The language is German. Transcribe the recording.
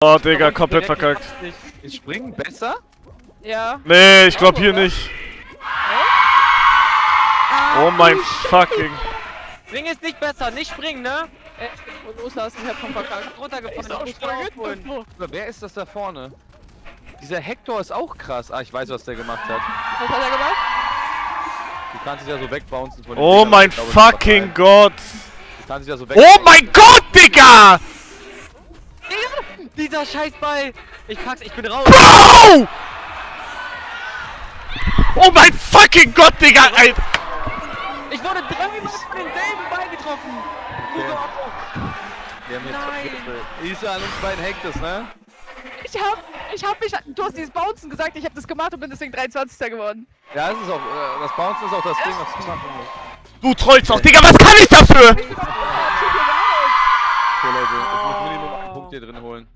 Oh, Digga, komplett verkackt. Ist Springen besser? Ja. Nee, ich glaub hier nicht. Oh mein fucking... Springen ist nicht besser, nicht springen, ne? Und loslassen, ich hab schon verkackt. Runtergefallen, ich muss mal aufholen. Wer ist das da vorne? Dieser Hector ist auch krass. Ah, ich weiß, was der gemacht hat. Was hat er gemacht? Du kannst dich ja so wegbouncen von den Oh Dingern, mein ich glaube, fucking Gott! Du kannst dich ja so Oh mein Gott, Digga! Dieser Scheißball! Ich pack's, ich bin raus! Bro! Oh mein fucking Gott, Digga! Alter. Ich wurde dreimal von denselben Ball getroffen! Okay. Wir haben Nein. jetzt Isa an uns beiden Hectors, ne? Ich hab mich, du hast dieses Bouncen gesagt, ich hab das gemacht und bin deswegen 23. geworden. Ja, das ist auch, das Bouncen ist auch das Ding, was du machen musst. Du trollst auch, Digga, was kann ich dafür? Ich bin auf Okay, Leute, ich muss Minimum einen Punkt hier drin holen.